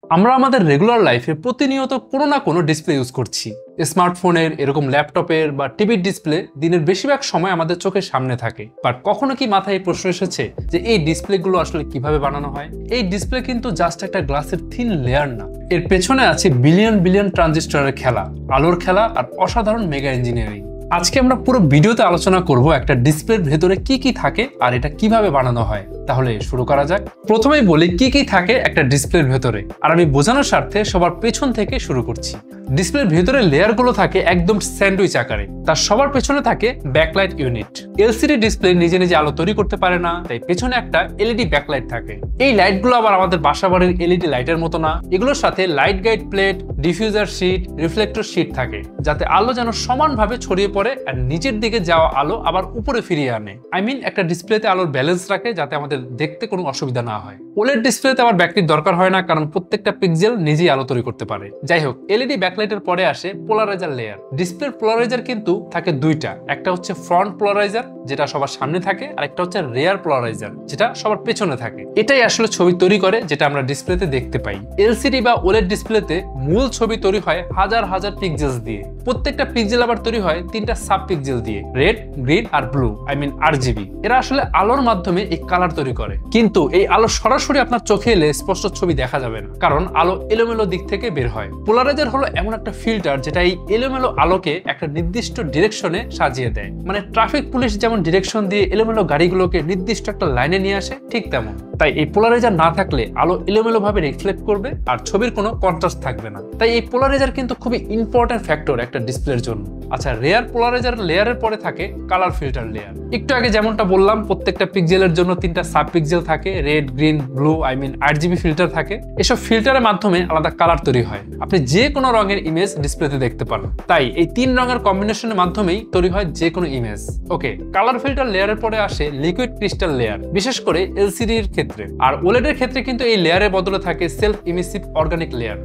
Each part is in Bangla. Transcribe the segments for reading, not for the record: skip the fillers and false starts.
আমরা আমাদের রেগুলার লাইফে প্রতিনিয়ত কোনো না কোনো ডিসপ্লে ইউজ করছি। স্মার্টফোনের, এরকম ল্যাপটপের বা টিভির ডিসপ্লে দিনের বেশিরভাগ সময় আমাদের চোখের সামনে থাকে। বাট কখনো কি মাথায় এই প্রশ্ন এসেছে যে এই ডিসপ্লেগুলো আসলে কিভাবে বানানো হয়? এই ডিসপ্লে কিন্তু জাস্ট একটা গ্লাসের থিন লেয়ার না, এর পেছনে আছে বিলিয়ন বিলিয়ন ট্রানজিস্টরের খেলা, আলোর খেলা আর অসাধারণ মেগা ইঞ্জিনিয়ারিং। আজকে আমরা পুরো ভিডিওতে আলোচনা করব একটা ডিসপ্লের ভেতরে কি কি থাকে আর এটা কিভাবে বানানো হয়। তাহলে শুরু করা যাক। প্রথমেই বলি কি কি থাকে একটা ডিসপ্লের ভেতরে, আর আমি বোঝানোর স্বার্থে সবার পেছন থেকে শুরু করছি। ডিসপ্লের ভেতরে লেয়ারগুলো থাকে একদম স্যান্ডউইচ আকারে। তার সবার পেছনে থাকে ব্যাকলাইট ইউনিট। এলসিডি ডিসপ্লে নিজে নিজে আলো তৈরি করতে পারে না, তাই পেছনে একটা এলইডি ব্যাকলাইট থাকে। এই লাইটগুলো আবার আমাদের বাসাবাড়ির এলইডি লাইটের মতো না, এগুলোর সাথে light guide plate, diffuser sheet, reflector sheet থাকে, যাতে আলো যেন সমানভাবে ছড়িয়ে পড়ে আর নিচের দিকে যাওয়া আলো আবার উপরে ফিরিয়ে আনে। একটা ডিসপ্লেতে আলোর ব্যালেন্স রাখে যাতে আমাদের দেখতে কোনো অসুবিধা না হয়। ওলেড ডিসপ্লেতে আবার ব্যাকলাইট দরকার হয় না, কারণ প্রত্যেকটা পিক্সেল নিজেই আলো তৈরি করতে পারে। যাই হোক, এলইডি ব্যাকলাইটের পরে আসে পোলারাইজার লেয়ার। ডিসপ্লের পোলারাইজার কিন্তু থাকে দুইটা, একটা হচ্ছে ফ্রন্ট পোলারাইজার যেটা সবার সামনে থাকে, আর একটা হচ্ছে রেয়ার পোলারাইজার যেটা সবার পেছনে থাকে। এটাই আসলে ছবি তৈরি করে যেটা আমরা ডিসপ্লেতে দেখতে পাই। এলসিডি বা ওলেড ডিসপ্লেতে মূল ছবি তৈরি হয় হাজার হাজার পিক্সেলস দিয়ে। প্রত্যেকটা পিক্সেল আবার তৈরি হয় তিনটা সাব পিক্সেল দিয়ে, রেড, গ্রিন আর ব্লু, আরজিবি। এরা আসলে আলোর মাধ্যমে এই কালার তৈরি করে। কিন্তু এই আলো সরাসরি আপনার চোখে এলে স্পষ্ট ছবি দেখা যাবে না, কারণ আলো এলোমেলো দিক থেকে বের হয়। পোলারাইজার হলো এমন একটা ফিল্টার যেটা এই এলোমেলো আলোকে একটা নির্দিষ্ট ডিরেকশনে সাজিয়ে দেয়। মানে ট্রাফিক পুলিশ যেমন ডিরেকশন দিয়ে এলোমেলো গাড়িগুলোকে নির্দিষ্ট একটা লাইনে নিয়ে আসে, ঠিক তেমন। তাই এই পোলারাইজার না থাকলে আলো এলোমেলো ভাবে রিফ্লেক্ট করবে আর ছবির কোনো কন্ট্রাস্ট থাকবে না। তাই এই পোলারাইজার কিন্তু খুবই ইম্পর্টেন্ট ফ্যাক্টর একটা ডিসপ্লের জন্য। আচ্ছা, রেয়ার পোলারাইজার লেয়ারের পরে থাকে কালার ফিল্টার লেয়ার। একটু আগে যেমনটা বললাম, প্রত্যেকটা পিক্সেলের জন্য তিনটা সাব পিক্সেল থাকে, red, green, blue, RGB filter থাকে। এসব ফিল্টারের মাধ্যমে আলাদা কালার তৈরি হয়। আপনি যে কোনো রঙের ইমেজ ডিসপ্লেতে দেখতে পান। তাই এই তিন রঙের কম্বিনেশনের মাধ্যমেই তৈরি হয় যে কোনো ইমেজ। ওকে, কালার ফিল্টার লেয়ারের পরে আসে লিকুইড ক্রিস্টাল লেয়ার, বিশেষ করে এলসিডির ক্ষেত্রে। আর ওলেডের ক্ষেত্রে কিন্তু এই লেয়ারের বদলে থাকে সেলফ ইমিসিভ অর্গানিক লেয়ার,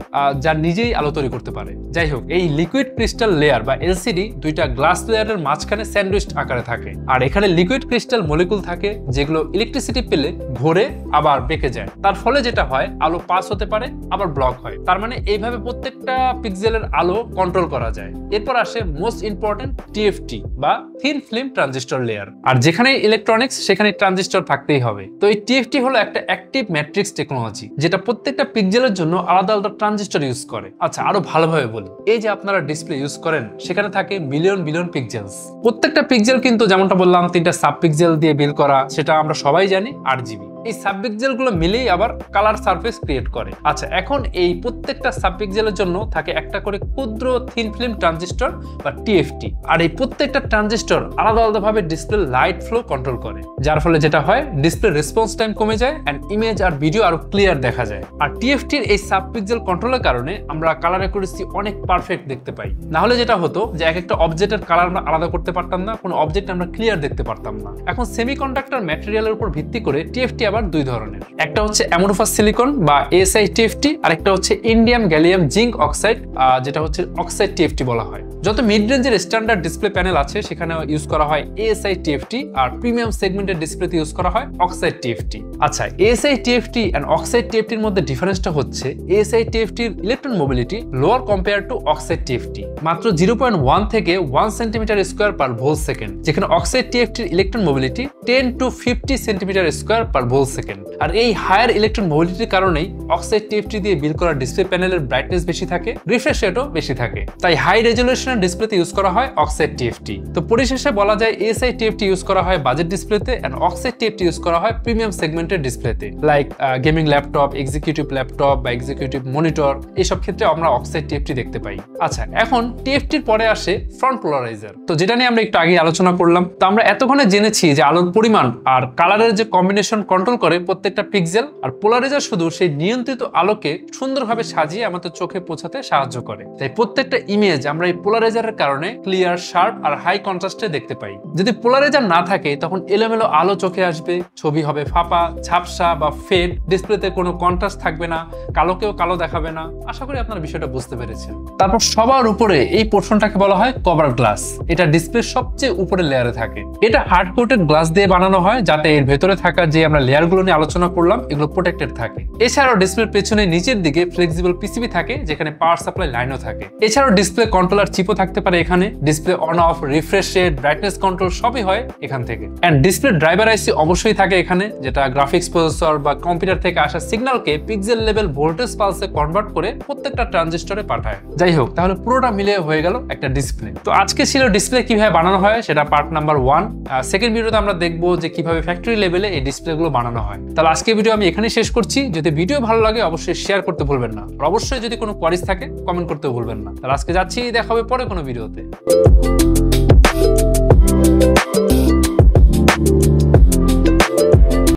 যা নিজেই আলো তৈরি করতে পারে। যাই হোক, এই লিকুইড ক্রিস্টাল লেয়ার বা এলসিডি দুইটা গ্লাস লেয়ারের মাঝখানে স্যান্ডউইচ আকারে থাকে। আর এখানে লিকুইড ক্রিস্টাল মলিকুল থাকে যেগুলো ইলেকট্রিসিটি পেলে ঘোরে আবার বেঁকে যায়। তার ফলে যেটা হয়, আলো পাস হতে পারে আবার ব্লক হয়। তার মানে এইভাবে প্রত্যেকটা পিক্সেলের আলো কন্ট্রোল করা যায়। এরপর আসে মোস্ট ইম্পর্টেন্ট টিএফটি বা থিন ফিল্ম ট্রানজিস্টর লেয়ার। আর যেখানে ইলেকট্রনিক্স সেখানে ট্রানজিস্টর থাকতেই হবে। তো এই টিএফটি হলো একটা অ্যাক্টিভ ম্যাট্রিক্স টেকনোলজি, যেটা প্রত্যেকটা পিক্সেলের জন্য আলাদা আলাদা ট্রানজিস্টর ইউজ করে। আচ্ছা, আরো ভালোভাবে বলি, এই যে আপনারা ডিসপ্লে ইউজ করেন সেখানে থাকে বিলিয়ন বিলিয়ন পিক্সেলস। প্রত্যেকটা পিক্সেল কিন্তু যেমনটা বললাম তিনটা সাব পিক্সেল দিয়ে বিল করা, সেটা আমরা সবাই জানি আরজিবি। এই সাব পিক্সেলগুলো মিলেই আবার কালার সারফেস ক্রিয়েট করে। আচ্ছা, এখন এই প্রত্যেকটা সাব পিক্সেলের জন্য থাকে একটা করে ক্ষুদ্র থিন ফিল্ম ট্রানজিস্টর বা টিএফটি। আর এই প্রত্যেকটা ট্রানজিস্টর আলাদা আলাদা ভাবে ডিসপ্লে লাইট ফ্লো কন্ট্রোল করে, যার ফলে যেটা হয় ডিসপ্লে রেসপন্স টাইম কমে যায় এন্ড ইমেজ আর ভিডিও আরো ক্লিয়ার দেখা যায়। আর টিএফটির এই সাব পিক্সেল কন্ট্রোলের কারণে আমরা কালার অ্যাকুরেসি অনেক পারফেক্ট দেখতে পাই। না হলে যেটা হতো যে এক একটা অবজেক্টের কালার আমরা আলাদা করতে পারতাম না, কোনো অবজেক্ট আমরা ক্লিয়ার দেখতে পারতাম না। এখন সেমিকন্ডাক্টর ম্যাটেরিয়ালের উপর ভিত্তি করে টিএফটি আবার দুই ধরনের। একটা হচ্ছে অ্যামোরফাস সিলিকন বা এএসআই টিএফটি, আর একটা হচ্ছে ইন্ডিয়াম গ্যালিয়াম জিঙ্ক অক্সাইড, যেটা হচ্ছে অক্সাইড টিএফটি বলা হয়। যত মিড রেঞ্জের স্ট্যান্ডার্ড ডিসপ্লে প্যানেল আছে সেখানে ইউজ করা হয় এএসআই টিএফটি, আর প্রিমিয়াম সেগমেন্টের ডিসপ্লেতে ইউজ করা হয় অক্সাইড টিএফটি। আচ্ছা, এএসআই টিএফটি এন্ড অক্সাইড টিএফটির মধ্যে ডিফারেন্সটা হচ্ছে এএসআই টিএফটির electron mobility lower compare to oxide TFT, মাত্র 0.1 থেকে 1 centimetre square per volt second, যেখানে অক্সাইড টিএফটির electron mobility 10 to 50 centimetre square per volt second. আর এই হায়ার ইলেকট্রন মোবিলিটির কারণেই অক্সাইড টিএফটি দিয়ে বিল করা ডিসপ্লে প্যানেলের ব্রাইটনেস বেশি থাকে, রিফ্রেশ রেটও বেশি থাকে। তাই হাই রেজলিউশনের ডিসপ্লেতে ইউজ করা হয় অক্সাইড টিএফটি। তো পরিশেষে বলা যায় এএসআই টিএফটি ইউজ করা হয় বাজেট ডিসপ্লেতে এন্ড অক্সাইড টিএফটি ইউজ করা হয় প্রিমিয়াম সেগমেন্টের ডিসপ্লেতে, like gaming laptop, executive laptop বা এক্সিকিউটিভ মনিটর, এইসব ক্ষেত্রে আমরা অক্সাইড টিএফটি দেখতে পাই। আচ্ছা, এখন টিএফটির পরে আসে ফ্রন্ট পোলারাইজার। তো যেটা নিয়ে আমরা একটু আগে আলোচনা করলাম। তো আমরা এতক্ষণে জেনেছি যে আলোর পরিমাণ আর কালারের যে কম্বিনেশন কন্ট্রোল করে প্রত্যেকটা পিক্সেল, আর পোলারাইজার শুধু সেই নিয়ন্ত্রিত আলোকে সুন্দরভাবে সাজিয়ে আমাদের চোখে পৌঁছাতে সাহায্য করে। তাই প্রত্যেকটা ইমেজ আমরা এই পোলারাইজার পোলারাইজারের কারণে ক্লিয়ার, শার্প আর হাই কন্ট্রাস্টে দেখতে পাই। যদি পোলারাইজার না থাকে তখন এলোমেলো আলো চোখে আসবে, ছবি হবে ফাঁপা, ঝাপসা বা ফেড, ডিসপ্লেতে কোনো কন্ট্রাস্ট থাকবে না, কালোকেও কালো দেখাবে না। আশা করি আপনারা বিষয়টা বুঝতে পেরেছেন। তারপর সবার উপরে এই পোর্শনটাকে বলা হয় কভার গ্লাস। এটা ডিসপ্লের সবচেয়ে উপরে লেয়ারে থাকে। এটা হার্ড কোটেড গ্লাস দিয়ে বানানো হয় যাতে এর ভেতরে থাকা যে আমরা লেয়ারগুলো নিয়ে আলোচনা করলাম এগুলো প্রোটেক্টেড থাকে। এছাড়াও ডিসপ্লের পেছনে নিচের দিকে ফ্লেক্সিবল পিসিবি থাকে যেখানে পাওয়ার সাপ্লাই লাইনও থাকে। এছাড়াও ডিসপ্লে কন্ট্রোলার চিপও থাকতে পারে এখানে। Display on of, refresh rate, brightness control সবই হয় এখান থেকে। এন্ড ডিসপ্লে ড্রাইভার আইসি অবশ্যই থাকে এখানে, যেটা গ্রাফিক্স প্রসেসর বা কম্পিউটার থেকে আসা সিগন্যালকে পিক্সেল লেভেল ভোল্টেজ পালসে কনভার্ট করে প্রত্যেকটা ট্রানজিস্টরে পাঠায়। যাই হোক, তাহলে পুরোটা মিলে হয়ে গেল একটা ডিসপ্লে। তো আজকে ছিল ডিসপ্লে কিভাবে বানানো হয়, সেটা পার্ট নাম্বার 1। সেকেন্ড ভিডিওতে আমরা দেখবো যে কিভাবে ফ্যাক্টরি লেভেলে এই ডিসপ্লেগুলো বানানো হয়। তাহলে আজকের ভিডিও আমি এখানেই শেষ করছি। যদি ভিডিও ভালো লাগে অবশ্যই শেয়ার করতে ভুলবেন না, আর অবশ্যই যদি কোনো কোয়ারিজ থাকে কমেন্ট করতে ভুলবেন না। তাহলে আজকে যাচ্ছি, দেখা হবে পরে কোনো ভিডিওতে।